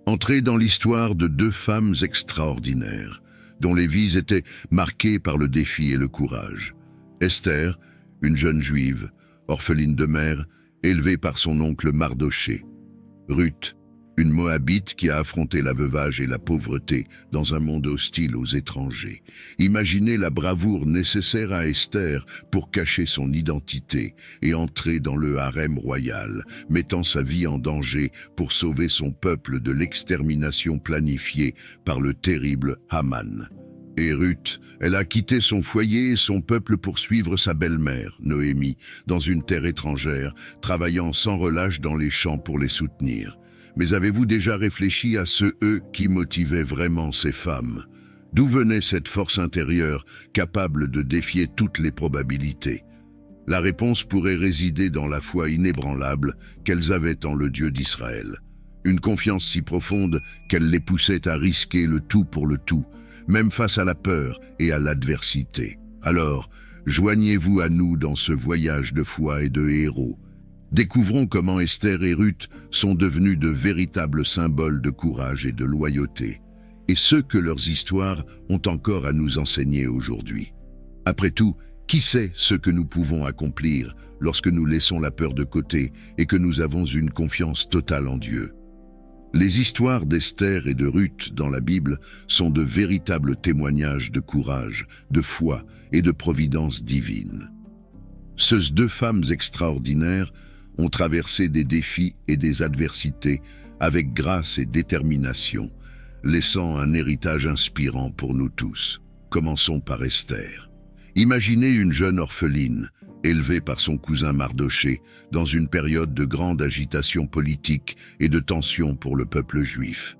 Entrez dans l'histoire de deux femmes extraordinaires, dont les vies étaient marquées par le défi et le courage. Esther, une jeune juive, orpheline de mère, élevée par son oncle Mardoché. Ruth, une Moabite qui a affronté la veuvage et la pauvreté dans un monde hostile aux étrangers. Imaginez la bravoure nécessaire à Esther pour cacher son identité et entrer dans le harem royal, mettant sa vie en danger pour sauver son peuple de l'extermination planifiée par le terrible Haman. Et Ruth, elle a quitté son foyer et son peuple pour suivre sa belle-mère, Noémie, dans une terre étrangère, travaillant sans relâche dans les champs pour les soutenir. Mais avez-vous déjà réfléchi à ce « eux » qui motivait vraiment ces femmes? D'où venait cette force intérieure capable de défier toutes les probabilités? La réponse pourrait résider dans la foi inébranlable qu'elles avaient en le Dieu d'Israël. Une confiance si profonde qu'elle les poussait à risquer le tout pour le tout, même face à la peur et à l'adversité. Alors, joignez-vous à nous dans ce voyage de foi et de héros. Découvrons comment Esther et Ruth sont devenues de véritables symboles de courage et de loyauté, et ce que leurs histoires ont encore à nous enseigner aujourd'hui. Après tout, qui sait ce que nous pouvons accomplir lorsque nous laissons la peur de côté et que nous avons une confiance totale en Dieu? Les histoires d'Esther et de Ruth dans la Bible sont de véritables témoignages de courage, de foi et de providence divine. Ces deux femmes extraordinaires ont traversé des défis et des adversités avec grâce et détermination, laissant un héritage inspirant pour nous tous. Commençons par Esther. Imaginez une jeune orpheline, élevée par son cousin Mardoché, dans une période de grande agitation politique et de tension pour le peuple juif.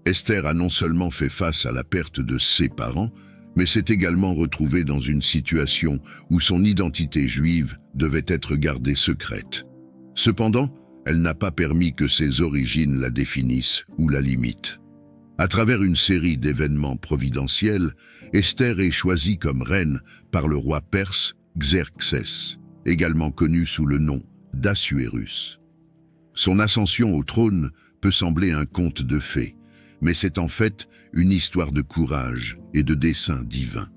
Esther a non seulement fait face à la perte de ses parents, mais s'est également retrouvée dans une situation où son identité juive devait être gardée secrète. Cependant, elle n'a pas permis que ses origines la définissent ou la limitent. À travers une série d'événements providentiels, Esther est choisie comme reine par le roi perse Xerxès, également connu sous le nom d'Assuérus. Son ascension au trône peut sembler un conte de fées, mais c'est en fait une histoire de courage et de dessein divin.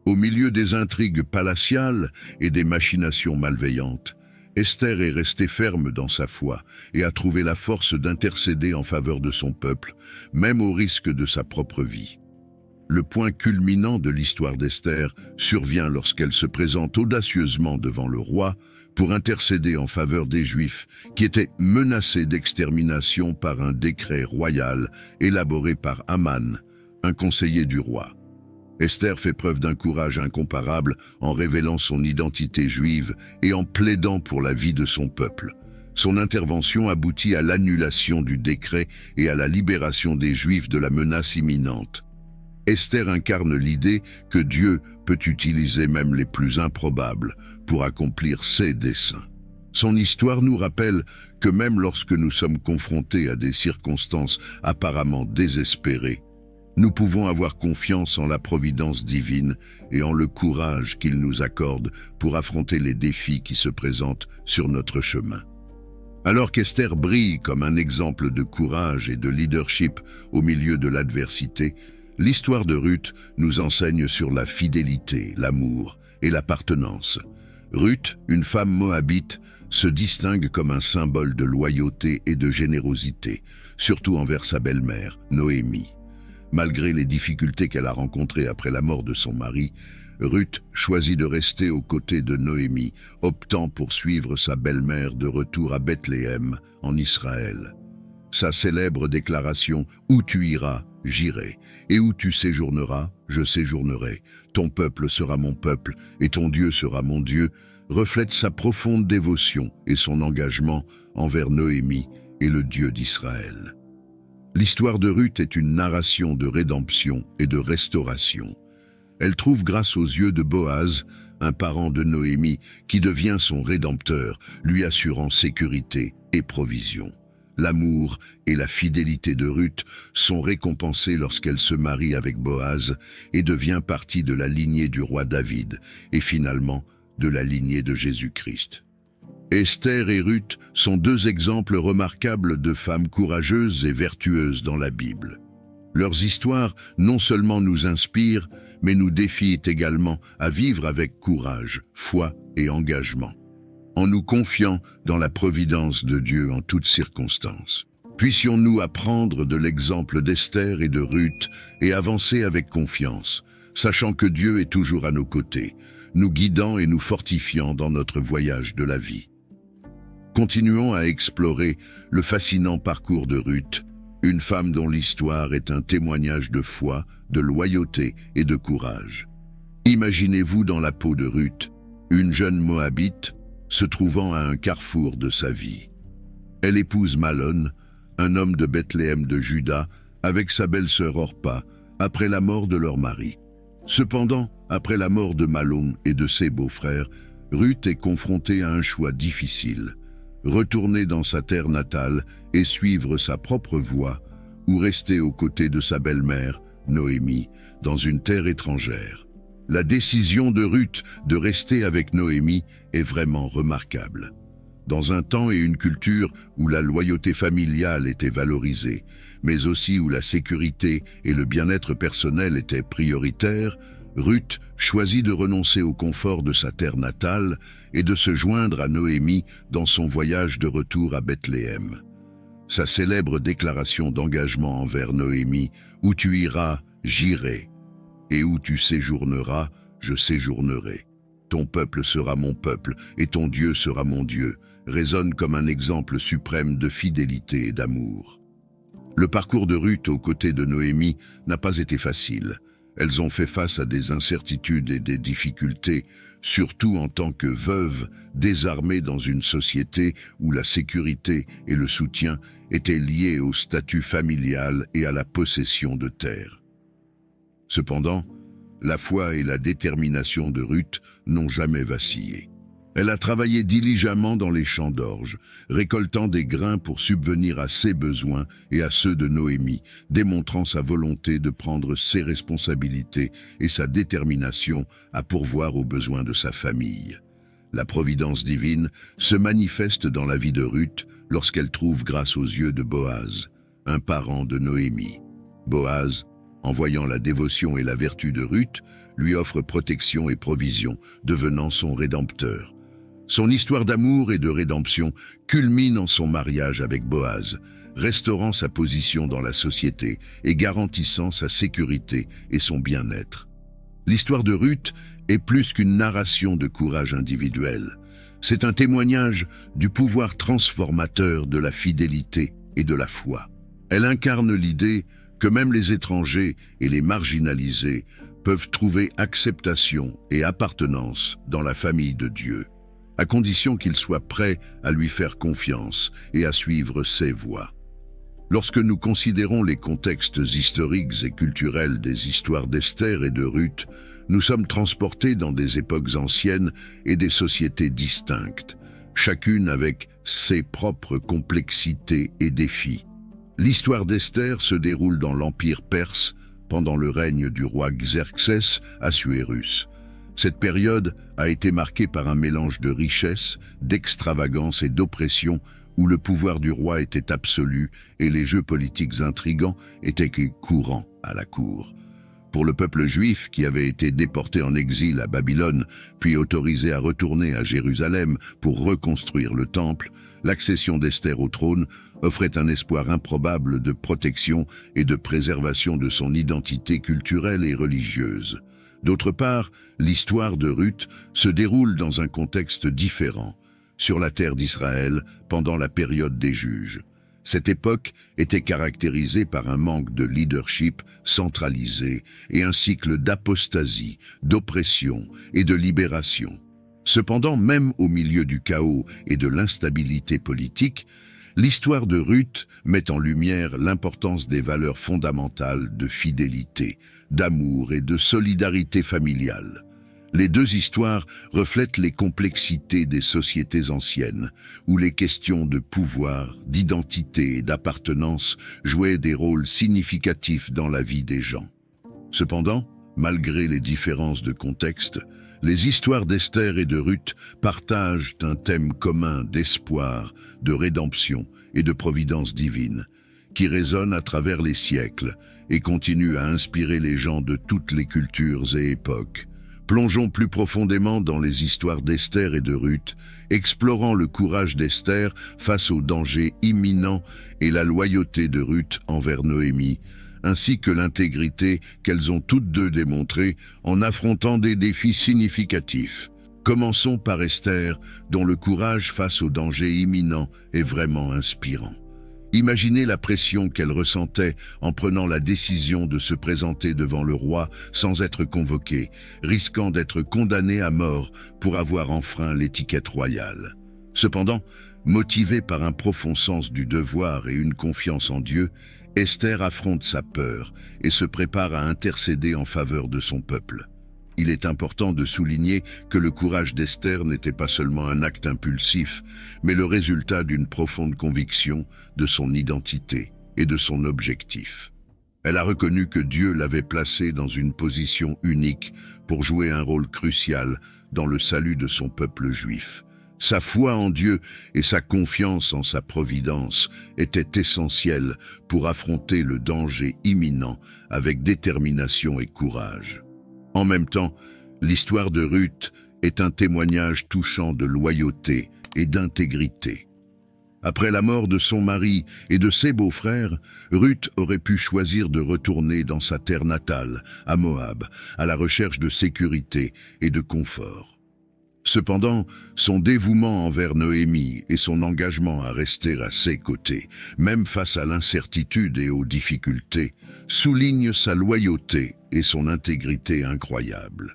Au milieu des intrigues palatiales et des machinations malveillantes, Esther est restée ferme dans sa foi et a trouvé la force d'intercéder en faveur de son peuple, même au risque de sa propre vie. Le point culminant de l'histoire d'Esther survient lorsqu'elle se présente audacieusement devant le roi pour intercéder en faveur des Juifs qui étaient menacés d'extermination par un décret royal élaboré par Haman, un conseiller du roi. Esther fait preuve d'un courage incomparable en révélant son identité juive et en plaidant pour la vie de son peuple. Son intervention aboutit à l'annulation du décret et à la libération des Juifs de la menace imminente. Esther incarne l'idée que Dieu peut utiliser même les plus improbables pour accomplir ses desseins. Son histoire nous rappelle que même lorsque nous sommes confrontés à des circonstances apparemment désespérées, nous pouvons avoir confiance en la providence divine et en le courage qu'il nous accorde pour affronter les défis qui se présentent sur notre chemin. Alors qu'Esther brille comme un exemple de courage et de leadership au milieu de l'adversité, l'histoire de Ruth nous enseigne sur la fidélité, l'amour et l'appartenance. Ruth, une femme moabite, se distingue comme un symbole de loyauté et de générosité, surtout envers sa belle-mère, Noémie. Malgré les difficultés qu'elle a rencontrées après la mort de son mari, Ruth choisit de rester aux côtés de Noémie, optant pour suivre sa belle-mère de retour à Bethléem, en Israël. Sa célèbre déclaration « Où tu iras, j'irai, et où tu séjourneras, je séjournerai. Ton peuple sera mon peuple, et ton Dieu sera mon Dieu » reflète sa profonde dévotion et son engagement envers Noémie et le Dieu d'Israël. L'histoire de Ruth est une narration de rédemption et de restauration. Elle trouve grâce aux yeux de Boaz, un parent de Noémie, qui devient son rédempteur, lui assurant sécurité et provision. L'amour et la fidélité de Ruth sont récompensés lorsqu'elle se marie avec Boaz et devient partie de la lignée du roi David et finalement de la lignée de Jésus-Christ. Esther et Ruth sont deux exemples remarquables de femmes courageuses et vertueuses dans la Bible. Leurs histoires non seulement nous inspirent, mais nous défient également à vivre avec courage, foi et engagement, en nous confiant dans la providence de Dieu en toutes circonstances. Puissions-nous apprendre de l'exemple d'Esther et de Ruth et avancer avec confiance, sachant que Dieu est toujours à nos côtés, nous guidant et nous fortifiant dans notre voyage de la vie. Continuons à explorer le fascinant parcours de Ruth, une femme dont l'histoire est un témoignage de foi, de loyauté et de courage. Imaginez-vous dans la peau de Ruth, une jeune Moabite se trouvant à un carrefour de sa vie. Elle épouse Malon, un homme de Bethléem de Juda, avec sa belle-sœur Orpa, après la mort de leur mari. Cependant, après la mort de Malon et de ses beaux-frères, Ruth est confrontée à un choix difficile: retourner dans sa terre natale et suivre sa propre voie, ou rester aux côtés de sa belle-mère, Noémie, dans une terre étrangère. La décision de Ruth de rester avec Noémie est vraiment remarquable. Dans un temps et une culture où la loyauté familiale était valorisée, mais aussi où la sécurité et le bien-être personnel étaient prioritaires, Ruth choisit de renoncer au confort de sa terre natale et de se joindre à Noémie dans son voyage de retour à Bethléem. Sa célèbre déclaration d'engagement envers Noémie « Où tu iras, j'irai, et où tu séjourneras, je séjournerai. Ton peuple sera mon peuple, et ton Dieu sera mon Dieu » résonne comme un exemple suprême de fidélité et d'amour. Le parcours de Ruth aux côtés de Noémie n'a pas été facile. Elles ont fait face à des incertitudes et des difficultés, surtout en tant que veuves, désarmées dans une société où la sécurité et le soutien étaient liés au statut familial et à la possession de terres. Cependant, la foi et la détermination de Ruth n'ont jamais vacillé. Elle a travaillé diligemment dans les champs d'orge, récoltant des grains pour subvenir à ses besoins et à ceux de Noémie, démontrant sa volonté de prendre ses responsabilités et sa détermination à pourvoir aux besoins de sa famille. La providence divine se manifeste dans la vie de Ruth lorsqu'elle trouve grâce aux yeux de Boaz, un parent de Noémie. Boaz, en voyant la dévotion et la vertu de Ruth, lui offre protection et provision, devenant son rédempteur. Son histoire d'amour et de rédemption culmine en son mariage avec Boaz, restaurant sa position dans la société et garantissant sa sécurité et son bien-être. L'histoire de Ruth est plus qu'une narration de courage individuel. C'est un témoignage du pouvoir transformateur de la fidélité et de la foi. Elle incarne l'idée que même les étrangers et les marginalisés peuvent trouver acceptation et appartenance dans la famille de Dieu, à condition qu'ils soient prêts à lui faire confiance et à suivre ses voies. Lorsque nous considérons les contextes historiques et culturels des histoires d'Esther et de Ruth, nous sommes transportés dans des époques anciennes et des sociétés distinctes, chacune avec ses propres complexités et défis. L'histoire d'Esther se déroule dans l'Empire perse pendant le règne du roi Xerxès Assuérus. Cette période a été marquée par un mélange de richesse, d'extravagance et d'oppression où le pouvoir du roi était absolu et les jeux politiques intrigants étaient courants à la cour. Pour le peuple juif qui avait été déporté en exil à Babylone, puis autorisé à retourner à Jérusalem pour reconstruire le temple, l'accession d'Esther au trône offrait un espoir improbable de protection et de préservation de son identité culturelle et religieuse. D'autre part, l'histoire de Ruth se déroule dans un contexte différent, sur la terre d'Israël pendant la période des juges. Cette époque était caractérisée par un manque de leadership centralisé et un cycle d'apostasie, d'oppression et de libération. Cependant, même au milieu du chaos et de l'instabilité politique, l'histoire de Ruth met en lumière l'importance des valeurs fondamentales de fidélité, d'amour et de solidarité familiale. Les deux histoires reflètent les complexités des sociétés anciennes, où les questions de pouvoir, d'identité et d'appartenance jouaient des rôles significatifs dans la vie des gens. Cependant, malgré les différences de contexte, Les histoires d'Esther et de Ruth partagent un thème commun d'espoir, de rédemption et de providence divine, qui résonne à travers les siècles et continue à inspirer les gens de toutes les cultures et époques. Plongeons plus profondément dans les histoires d'Esther et de Ruth, explorant le courage d'Esther face aux dangers imminents et la loyauté de Ruth envers Noémie, ainsi que l'intégrité qu'elles ont toutes deux démontrée en affrontant des défis significatifs. Commençons par Esther, dont le courage face aux dangers imminents est vraiment inspirant. Imaginez la pression qu'elle ressentait en prenant la décision de se présenter devant le roi sans être convoquée, risquant d'être condamnée à mort pour avoir enfreint l'étiquette royale. Cependant, motivée par un profond sens du devoir et une confiance en Dieu, Esther affronte sa peur et se prépare à intercéder en faveur de son peuple. Il est important de souligner que le courage d'Esther n'était pas seulement un acte impulsif, mais le résultat d'une profonde conviction de son identité et de son objectif. Elle a reconnu que Dieu l'avait placée dans une position unique pour jouer un rôle crucial dans le salut de son peuple juif. Sa foi en Dieu et sa confiance en sa providence étaient essentielles pour affronter le danger imminent avec détermination et courage. En même temps, l'histoire de Ruth est un témoignage touchant de loyauté et d'intégrité. Après la mort de son mari et de ses beaux-frères, Ruth aurait pu choisir de retourner dans sa terre natale, à Moab, à la recherche de sécurité et de confort. Cependant, son dévouement envers Noémie et son engagement à rester à ses côtés, même face à l'incertitude et aux difficultés, soulignent sa loyauté et son intégrité incroyable.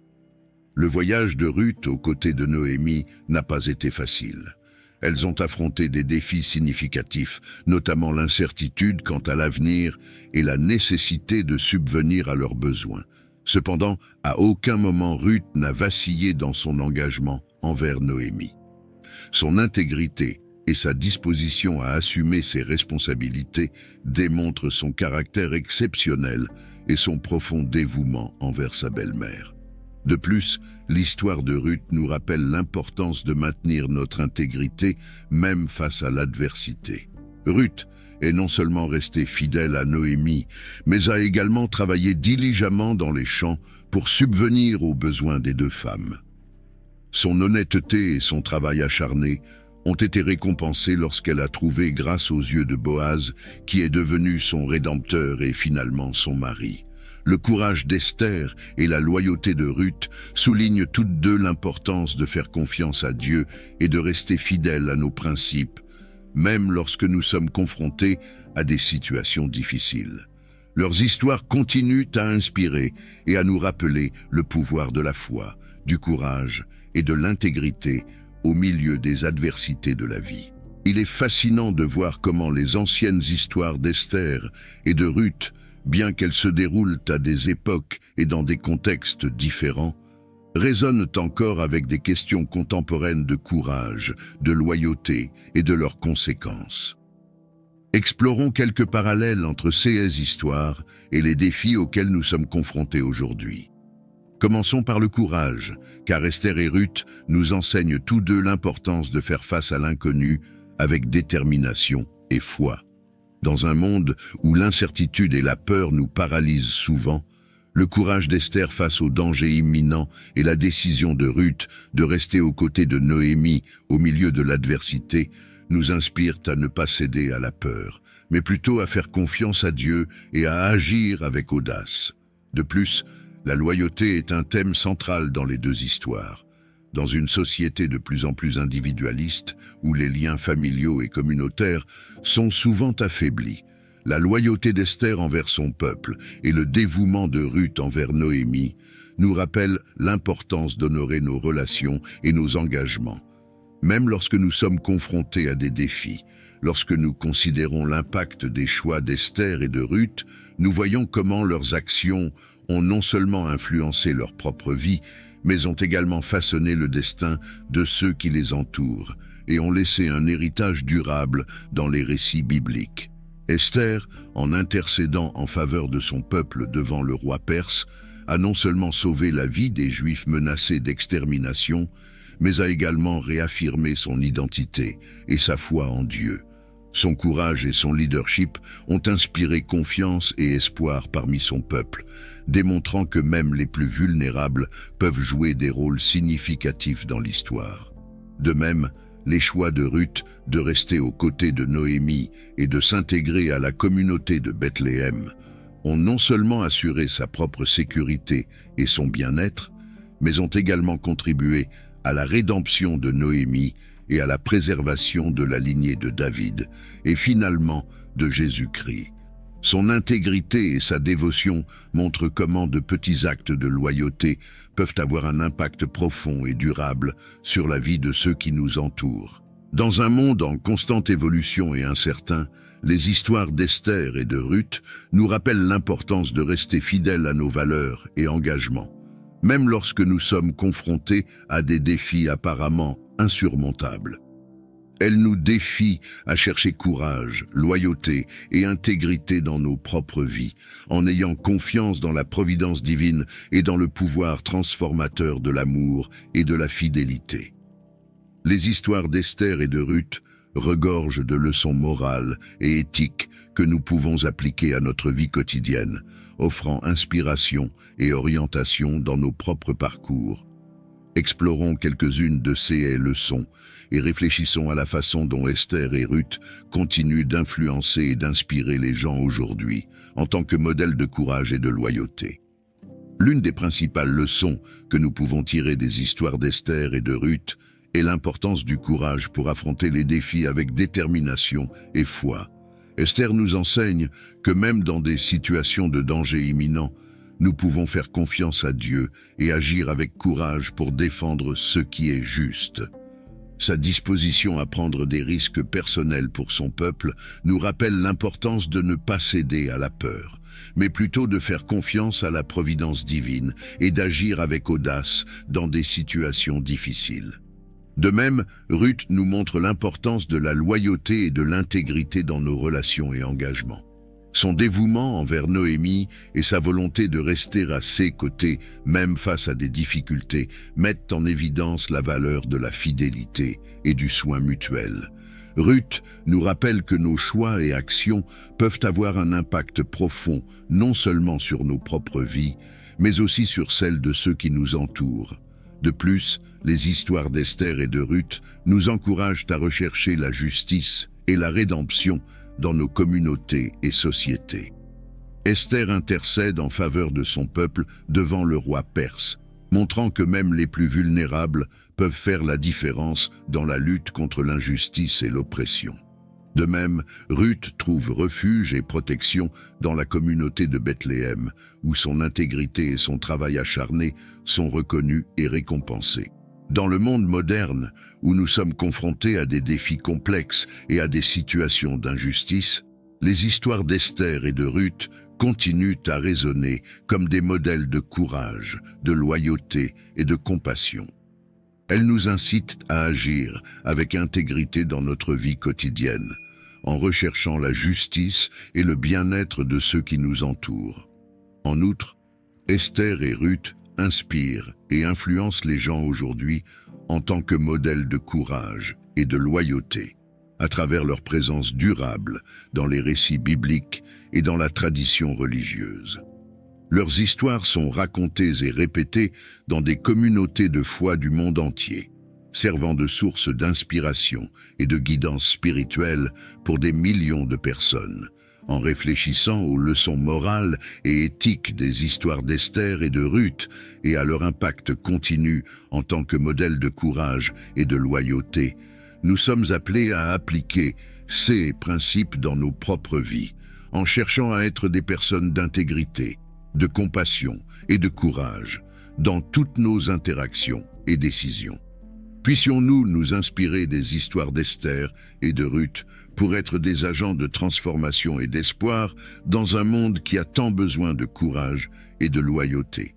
Le voyage de Ruth aux côtés de Noémie n'a pas été facile. Elles ont affronté des défis significatifs, notamment l'incertitude quant à l'avenir et la nécessité de subvenir à leurs besoins. Cependant, à aucun moment Ruth n'a vacillé dans son engagement envers Noémie. Son intégrité et sa disposition à assumer ses responsabilités démontrent son caractère exceptionnel et son profond dévouement envers sa belle-mère. De plus, l'histoire de Ruth nous rappelle l'importance de maintenir notre intégrité même face à l'adversité. Ruth est non seulement restée fidèle à Noémie, mais a également travaillé diligemment dans les champs pour subvenir aux besoins des deux femmes. Son honnêteté et son travail acharné ont été récompensés lorsqu'elle a trouvé grâce aux yeux de Boaz, qui est devenu son rédempteur et finalement son mari. Le courage d'Esther et la loyauté de Ruth soulignent toutes deux l'importance de faire confiance à Dieu et de rester fidèles à nos principes, même lorsque nous sommes confrontés à des situations difficiles. Leurs histoires continuent à inspirer et à nous rappeler le pouvoir de la foi, du courage et de l'intégrité au milieu des adversités de la vie. Il est fascinant de voir comment les anciennes histoires d'Esther et de Ruth, bien qu'elles se déroulent à des époques et dans des contextes différents, résonnent encore avec des questions contemporaines de courage, de loyauté et de leurs conséquences. Explorons quelques parallèles entre ces histoires et les défis auxquels nous sommes confrontés aujourd'hui. Commençons par le courage, car Esther et Ruth nous enseignent tous deux l'importance de faire face à l'inconnu avec détermination et foi. Dans un monde où l'incertitude et la peur nous paralysent souvent, le courage d'Esther face aux dangers imminents et la décision de Ruth de rester aux côtés de Noémie au milieu de l'adversité nous inspirent à ne pas céder à la peur, mais plutôt à faire confiance à Dieu et à agir avec audace. De plus, la loyauté est un thème central dans les deux histoires. Dans une société de plus en plus individualiste, où les liens familiaux et communautaires sont souvent affaiblis, la loyauté d'Esther envers son peuple et le dévouement de Ruth envers Noémie nous rappellent l'importance d'honorer nos relations et nos engagements. Même lorsque nous sommes confrontés à des défis, lorsque nous considérons l'impact des choix d'Esther et de Ruth, nous voyons comment leurs actions ont non seulement influencé leur propre vie, mais ont également façonné le destin de ceux qui les entourent et ont laissé un héritage durable dans les récits bibliques. Esther, en intercédant en faveur de son peuple devant le roi perse, a non seulement sauvé la vie des Juifs menacés d'extermination, mais a également réaffirmé son identité et sa foi en Dieu. Son courage et son leadership ont inspiré confiance et espoir parmi son peuple, démontrant que même les plus vulnérables peuvent jouer des rôles significatifs dans l'histoire. De même, les choix de Ruth de rester aux côtés de Noémie et de s'intégrer à la communauté de Bethléem ont non seulement assuré sa propre sécurité et son bien-être, mais ont également contribué à la rédemption de Noémie et à la préservation de la lignée de David, et finalement de Jésus-Christ. Son intégrité et sa dévotion montrent comment de petits actes de loyauté peuvent avoir un impact profond et durable sur la vie de ceux qui nous entourent. Dans un monde en constante évolution et incertain, les histoires d'Esther et de Ruth nous rappellent l'importance de rester fidèles à nos valeurs et engagements, même lorsque nous sommes confrontés à des défis apparemment insurmontables. Elles nous défient à chercher courage, loyauté et intégrité dans nos propres vies, en ayant confiance dans la providence divine et dans le pouvoir transformateur de l'amour et de la fidélité. Les histoires d'Esther et de Ruth regorgent de leçons morales et éthiques que nous pouvons appliquer à notre vie quotidienne, offrant inspiration et orientation dans nos propres parcours. Explorons quelques-unes de ces leçons et réfléchissons à la façon dont Esther et Ruth continuent d'influencer et d'inspirer les gens aujourd'hui en tant que modèle de courage et de loyauté. L'une des principales leçons que nous pouvons tirer des histoires d'Esther et de Ruth est l'importance du courage pour affronter les défis avec détermination et foi. Esther nous enseigne que même dans des situations de danger imminent, nous pouvons faire confiance à Dieu et agir avec courage pour défendre ce qui est juste. Sa disposition à prendre des risques personnels pour son peuple nous rappelle l'importance de ne pas céder à la peur, mais plutôt de faire confiance à la providence divine et d'agir avec audace dans des situations difficiles. De même, Ruth nous montre l'importance de la loyauté et de l'intégrité dans nos relations et engagements. Son dévouement envers Noémie et sa volonté de rester à ses côtés, même face à des difficultés, mettent en évidence la valeur de la fidélité et du soin mutuel. Ruth nous rappelle que nos choix et actions peuvent avoir un impact profond, non seulement sur nos propres vies, mais aussi sur celles de ceux qui nous entourent. De plus, les histoires d'Esther et de Ruth nous encouragent à rechercher la justice et la rédemption dans nos communautés et sociétés. Esther intercède en faveur de son peuple devant le roi perse, montrant que même les plus vulnérables peuvent faire la différence dans la lutte contre l'injustice et l'oppression. De même, Ruth trouve refuge et protection dans la communauté de Bethléem, où son intégrité et son travail acharné sont reconnus et récompensés. Dans le monde moderne, où nous sommes confrontés à des défis complexes et à des situations d'injustice, les histoires d'Esther et de Ruth continuent à résonner comme des modèles de courage, de loyauté et de compassion. Elles nous incitent à agir avec intégrité dans notre vie quotidienne, en recherchant la justice et le bien-être de ceux qui nous entourent. En outre, Esther et Ruth inspirent et influencent les gens aujourd'hui en tant que modèles de courage et de loyauté, à travers leur présence durable dans les récits bibliques et dans la tradition religieuse. Leurs histoires sont racontées et répétées dans des communautés de foi du monde entier, servant de source d'inspiration et de guidance spirituelle pour des millions de personnes. En réfléchissant aux leçons morales et éthiques des histoires d'Esther et de Ruth et à leur impact continu en tant que modèle de courage et de loyauté, nous sommes appelés à appliquer ces principes dans nos propres vies, en cherchant à être des personnes d'intégrité, de compassion et de courage dans toutes nos interactions et décisions. Puissions-nous nous inspirer des histoires d'Esther et de Ruth pour être des agents de transformation et d'espoir dans un monde qui a tant besoin de courage et de loyauté.